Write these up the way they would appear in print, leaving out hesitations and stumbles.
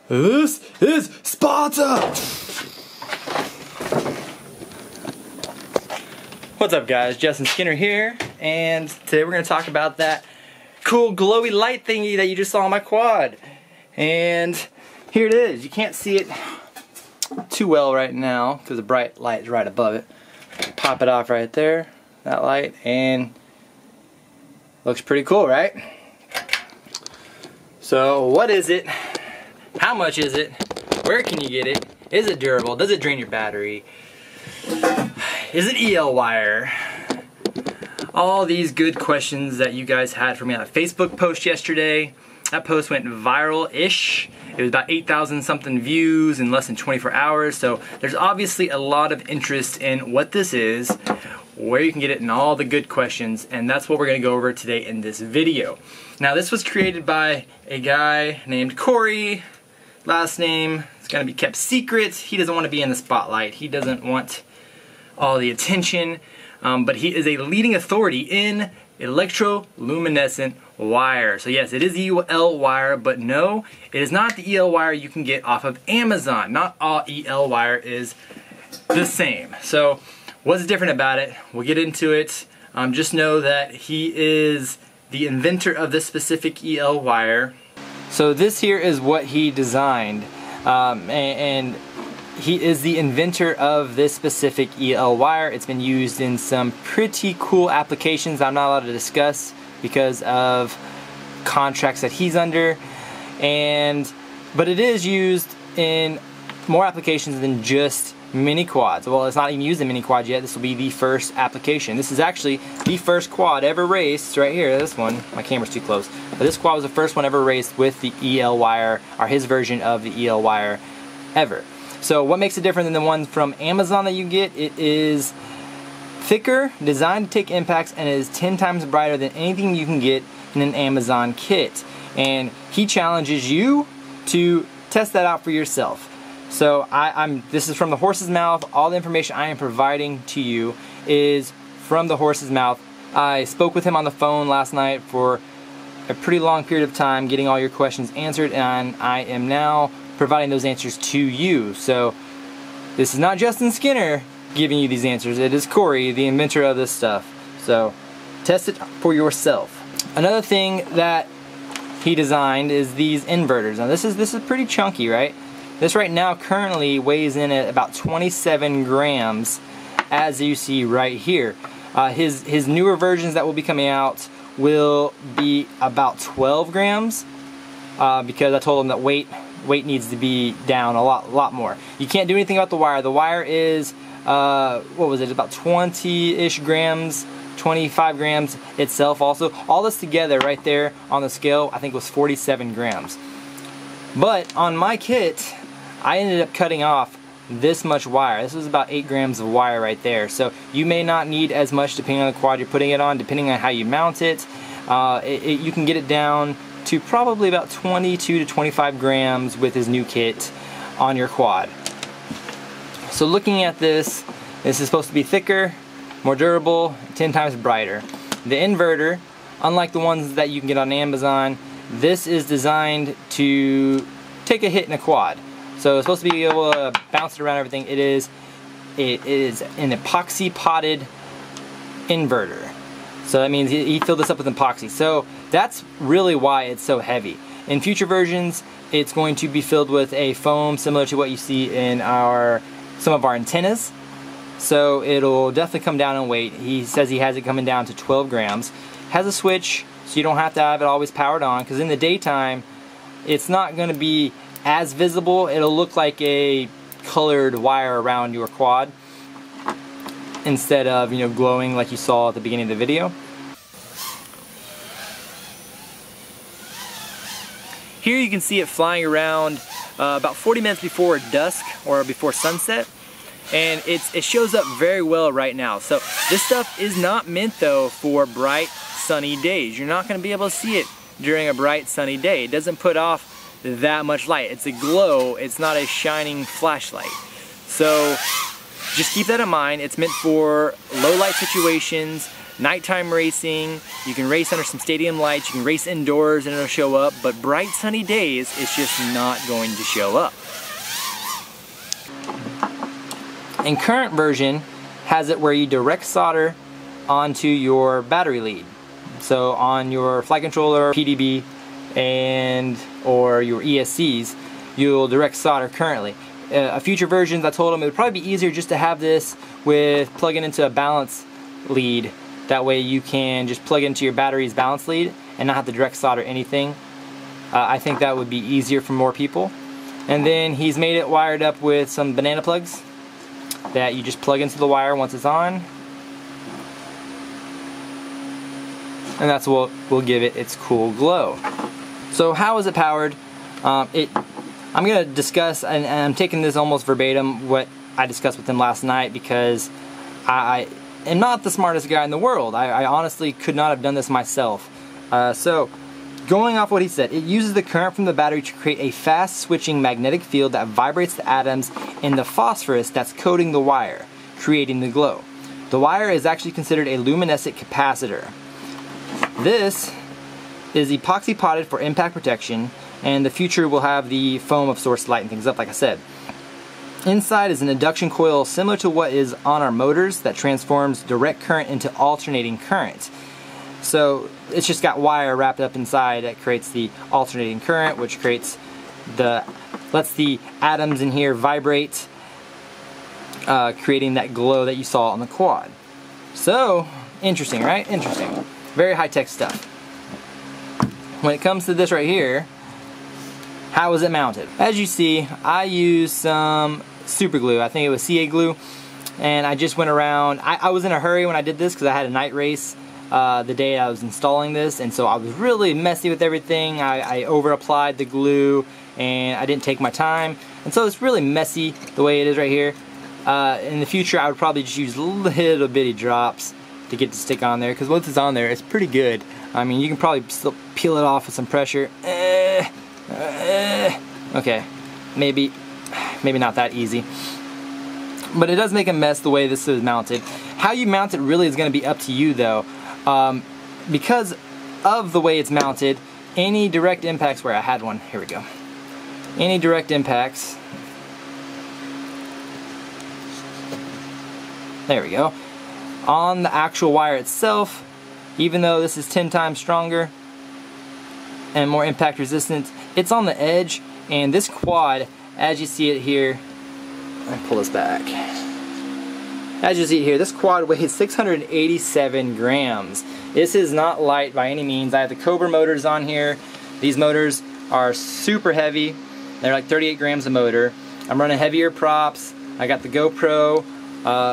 This is Sparta! What's up guys, Justin Skinner here, and today we're going to talk about that cool glowy light thingy that you just saw on my quad. And here it is. You can't see it too well right now because the bright light is right above it. Pop it off right there, that light, and looks pretty cool, right? So what is it? How much is it? Where can you get it? Is it durable? Does it drain your battery? Is it EL wire? All these good questions that you guys had for me on a Facebook post yesterday. That post went viral-ish. It was about 8,000 something views in less than 24 hours. So there's obviously a lot of interest in what this is, where you can get it, and all the good questions. And that's what we're going to go over today in this video. Now this was created by a guy named Corey. Last name is going to be kept secret. He doesn't want to be in the spotlight. He doesn't want all the attention. But he is a leading authority in electroluminescent wire. So yes, it is EL wire, but no, it is not the EL wire you can get off of Amazon. Not all EL wire is the same. So what's different about it? We'll get into it. Just know that he is the inventor of this specific EL wire. So this here is what he designed, and he is the inventor of this specific EL wire. It's been used in some pretty cool applications I'm not allowed to discuss because of contracts that he's under, but it is used in more applications than just mini quads. Well, it's not even used in mini quads yet. This will be the first application. This is actually the first quad ever raced right here. This one, my camera's too close, but this quad was the first one ever raced with the EL wire, or his version of the EL wire ever. So what makes it different than the ones from Amazon that you get? It is thicker, designed to take impacts, and it is 10 times brighter than anything you can get in an Amazon kit. And he challenges you to test that out for yourself. So this is from the horse's mouth. All the information I am providing to you is from the horse's mouth. I spoke with him on the phone last night for a pretty long period of time, getting all your questions answered, and I am now providing those answers to you. So this is not Justin Skinner giving you these answers. It is Corey, the inventor of this stuff. So test it for yourself. Another thing that he designed is these inverters. Now this is pretty chunky, right? This right now currently weighs in at about 27 grams, as you see right here. His newer versions that will be coming out will be about 12 grams because I told him that weight needs to be down a lot more. You can't do anything about the wire. The wire is, what was it, about 20-ish grams, 25 grams itself also. All this together right there on the scale, I think was 47 grams. But on my kit, I ended up cutting off this much wire. This was about 8 grams of wire right there. So you may not need as much depending on the quad you're putting it on, depending on how you mount it. You can get it down to probably about 22 to 25 grams with his new kit on your quad. So looking at this is supposed to be thicker, more durable, 10 times brighter. The inverter, unlike the ones that you can get on Amazon, this is designed to take a hit in a quad. So it's supposed to be able to bounce it around everything. It is an epoxy potted inverter. So that means he filled this up with epoxy. So that's really why it's so heavy. In future versions, it's going to be filled with a foam similar to what you see in some of our antennas. So it'll definitely come down in weight. He says he has it coming down to 12 grams. Has a switch, so you don't have to have it always powered on, because in the daytime, it's not going to be as visible. It'll look like a colored wire around your quad instead of, you know, glowing like you saw at the beginning of the video. Here you can see it flying around about 40 minutes before dusk or before sunset, and it shows up very well right now. So this stuff is not meant though for bright sunny days. You're not going to be able to see it during a bright sunny day. It doesn't put off that much light. It's a glow, it's not a shining flashlight. So just keep that in mind. It's meant for low light situations, nighttime racing, you can race under some stadium lights, you can race indoors and it'll show up, but bright sunny days, it's just not going to show up. And current version has it where you direct solder onto your battery lead. So on your flight controller, PDB, or your ESCs, you'll direct solder currently. Future versions, I told them it would probably be easier just to have this with plugging into a balance lead. That way you can just plug into your battery's balance lead and not have to direct solder anything. I think that would be easier for more people. And then he's made it wired up with some banana plugs that you just plug into the wire once it's on. And that's what will give it its cool glow. So how is it powered? I'm going to discuss, and I'm taking this almost verbatim, what I discussed with him last night, because I am not the smartest guy in the world. I honestly could not have done this myself. So going off what he said, it uses the current from the battery to create a fast switching magnetic field that vibrates the atoms in the phosphorus that's coating the wire, creating the glow. The wire is actually considered a luminescent capacitor. This is epoxy potted for impact protection, and the future will have the foam of source lighting things up, like I said. Inside is an induction coil similar to what is on our motors that transforms direct current into alternating current. So it's just got wire wrapped up inside that creates the alternating current, which lets the atoms in here vibrate, creating that glow that you saw on the quad. So interesting, right? Interesting. Very high-tech stuff. When it comes to this right here, how is it mounted? As you see, I used some super glue. I think it was CA glue, and I just went around. I was in a hurry when I did this because I had a night race the day I was installing this, and so I was really messy with everything. I over applied the glue and I didn't take my time, and so it's really messy the way it is right here. In the future I would probably just use little bitty drops to get the stick on there, because once it's on there it's pretty good. I mean, you can probably still peel it off with some pressure. Okay, maybe not that easy, but it does make a mess the way this is mounted. How you mount it really is going to be up to you though. Because of the way it's mounted, any direct impacts, where I had one, here we go, any direct impacts, there we go, on the actual wire itself, even though this is 10 times stronger and more impact resistant, it's on the edge. And this quad, as you see it here, let me pull this back. As you see it here, this quad weighs 687 grams. This is not light by any means. I have the Cobra motors on here. These motors are super heavy. They're like 38 grams a motor. I'm running heavier props. I got the GoPro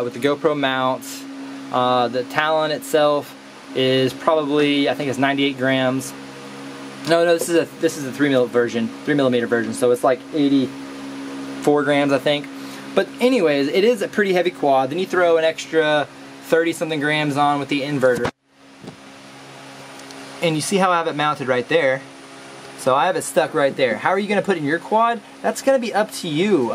with the GoPro mount. The Talon itself is probably, I think it's 98 grams. No, this is a 3 millimeter version, so it's like 84 grams, I think. But anyways, it is a pretty heavy quad. Then you throw an extra 30-something grams on with the inverter. And you see how I have it mounted right there. So I have it stuck right there. How are you going to put it in your quad? That's going to be up to you.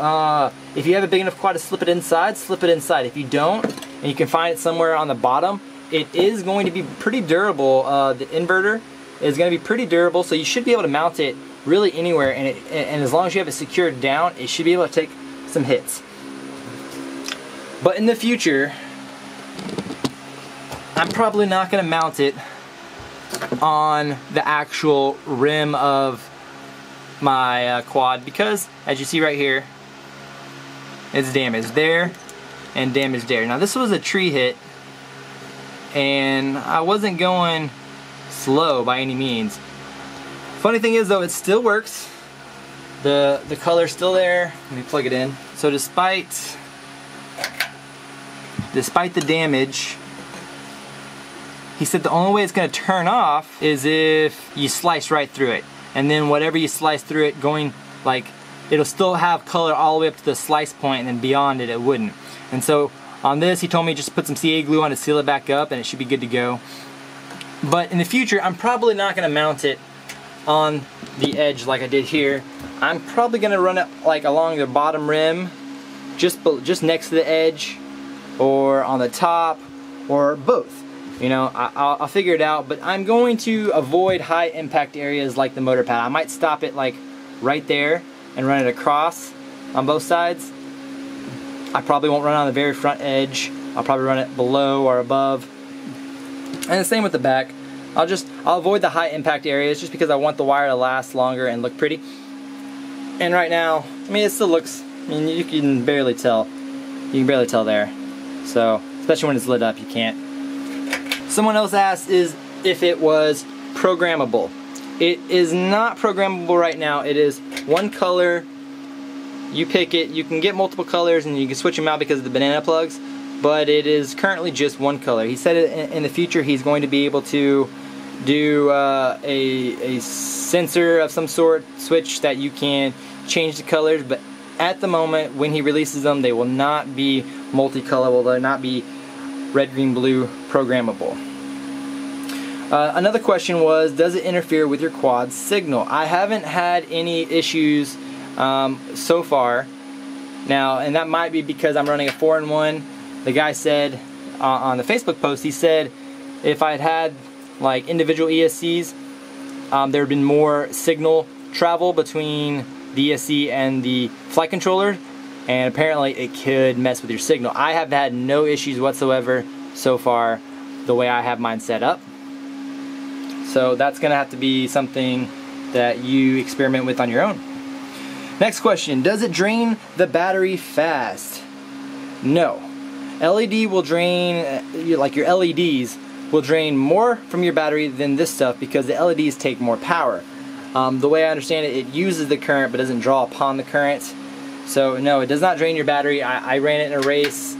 If you have a big enough quad to slip it inside, slip it inside. If you don't, and you can find it somewhere on the bottom, it is going to be pretty durable. The inverter is going to be pretty durable, so you should be able to mount it really anywhere, and as long as you have it secured down, it should be able to take some hits. But in the future, I'm probably not going to mount it on the actual rim of my quad, because as you see right here, it's damaged there and damaged there. Now this was a tree hit, and I wasn't going slow by any means. Funny thing is though, it still works. The color's still there. Let me plug it in. So despite the damage, he said the only way it's going to turn off is if you slice right through it. And then whatever you slice through it, going like, it'll still have color all the way up to the slice point, and then beyond it, it wouldn't. And so on this, he told me just put some CA glue on to seal it back up, and it should be good to go. But in the future, I'm probably not going to mount it on the edge like I did here. I'm probably going to run it like along the bottom rim, just next to the edge, or on the top, or both. You know, I'll figure it out, but I'm going to avoid high impact areas like the motor pad. I might stop it like right there and run it across on both sides. I probably won't run on the very front edge. I'll probably run it below or above. And the same with the back. I'll avoid the high impact areas just because I want the wire to last longer and look pretty. And right now, I mean, it still looks, I mean, you can barely tell. You can barely tell there. So, especially when it's lit up, you can't. Someone else asked if it was programmable. It is not programmable right now. It is one color. You pick it. You can get multiple colors and you can switch them out because of the banana plugs, but it is currently just one color. He said in the future he's going to be able to do a sensor of some sort, switch that you can change the colors, but at the moment when he releases them, they will not be multicolor. They'll not be red, green, blue programmable. Another question was, does it interfere with your quad signal? I haven't had any issues so far. Now, and that might be because I'm running a 4-in-1. The guy said on the Facebook post, he said if I had like individual ESCs, there had been more signal travel between the ESC and the flight controller, and apparently it could mess with your signal. I have had no issues whatsoever so far the way I have mine set up. So that's going to have to be something that you experiment with on your own. Next question, does it drain the battery fast? No. LED will drain, like your LEDs, will drain more from your battery than this stuff because the LEDs take more power. The way I understand it, it uses the current but doesn't draw upon the current. So no, it does not drain your battery. I ran it in a race,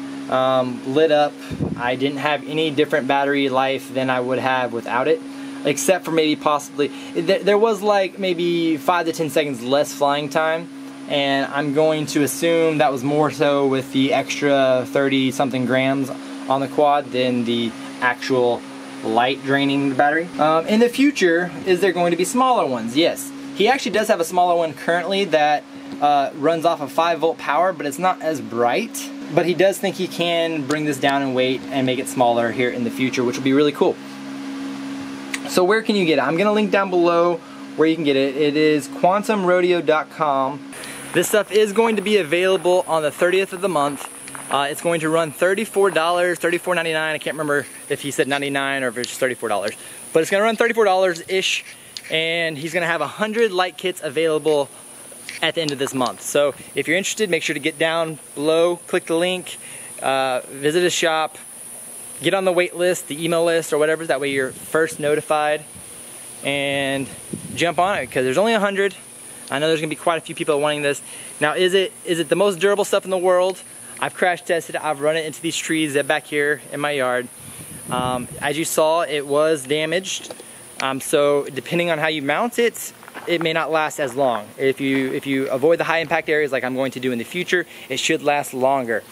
lit up. I didn't have any different battery life than I would have without it, except for maybe possibly, there was like maybe 5 to 10 seconds less flying time, and I'm going to assume that was more so with the extra 30 something grams on the quad than the actual light draining the battery. In the future, is there going to be smaller ones? Yes. He actually does have a smaller one currently that runs off of 5-volt power, but it's not as bright. But he does think he can bring this down in weight and make it smaller here in the future, which will be really cool. So where can you get it? I'm going to link down below where you can get it. It is quantumrodeo.com. This stuff is going to be available on the 30th of the month. It's going to run $34, $34.99. I can't remember if he said $99 or if it's just $34. But it's going to run $34-ish, and he's going to have 100 light kits available at the end of this month. So if you're interested, make sure to get down below, click the link, visit his shop, get on the wait list, the email list, or whatever. That way you're first notified, and jump on it because there's only 100. I know there's going to be quite a few people wanting this. Now, is it the most durable stuff in the world? I've crash tested it. I've run it into these trees back here in my yard. As you saw, it was damaged. So depending on how you mount it, it may not last as long. If you avoid the high impact areas like I'm going to do in the future, it should last longer.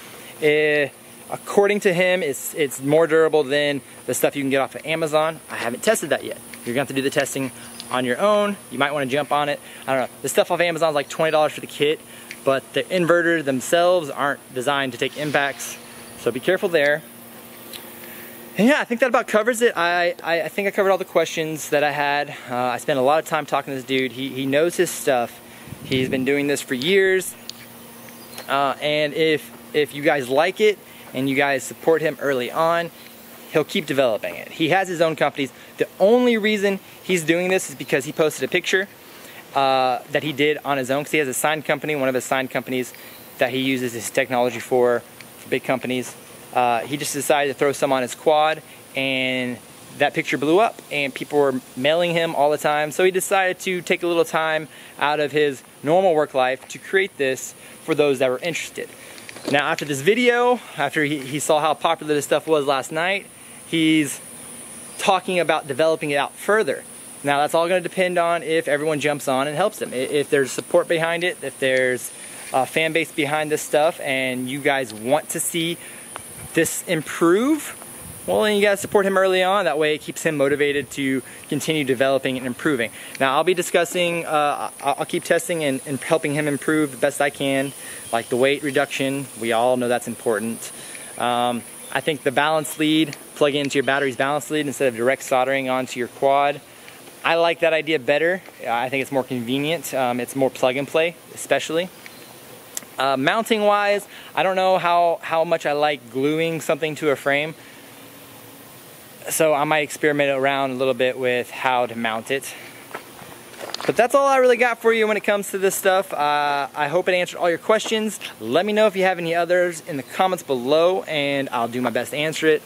According to him, it's more durable than the stuff you can get off of Amazon. I haven't tested that yet. You're going to have to do the testing on your own. You might want to jump on it. I don't know. The stuff off Amazon is like $20 for the kit, but the inverters themselves aren't designed to take impacts, so be careful there. And yeah, I think that about covers it. I think I covered all the questions that I had. I spent a lot of time talking to this dude. He knows his stuff. He's been doing this for years. And if you guys like it and you guys support him early on, he'll keep developing it. He has his own companies. The only reason he's doing this is because he posted a picture that he did on his own, because he has a signed company, one of his signed companies that he uses his technology for big companies. He just decided to throw some on his quad, and that picture blew up, and people were mailing him all the time. So he decided to take a little time out of his normal work life to create this for those that were interested. Now, after this video, after he saw how popular this stuff was last night, he's talking about developing it out further. Now, that's all going to depend on if everyone jumps on and helps him. If there's support behind it, if there's a fan base behind this stuff, and you guys want to see this improve, well, then you gotta support him early on. That way it keeps him motivated to continue developing and improving. Now, I'll be discussing, I'll keep testing and helping him improve the best I can, like the weight reduction. We all know that's important. I think the balance lead, plug it into your battery's balance lead instead of direct soldering onto your quad. I like that idea better. I think it's more convenient. It's more plug and play, especially. Mounting wise, I don't know how much I like gluing something to a frame. So I might experiment around a little bit with how to mount it. But that's all I really got for you when it comes to this stuff. I hope it answered all your questions. Let me know if you have any others in the comments below, and I'll do my best to answer it.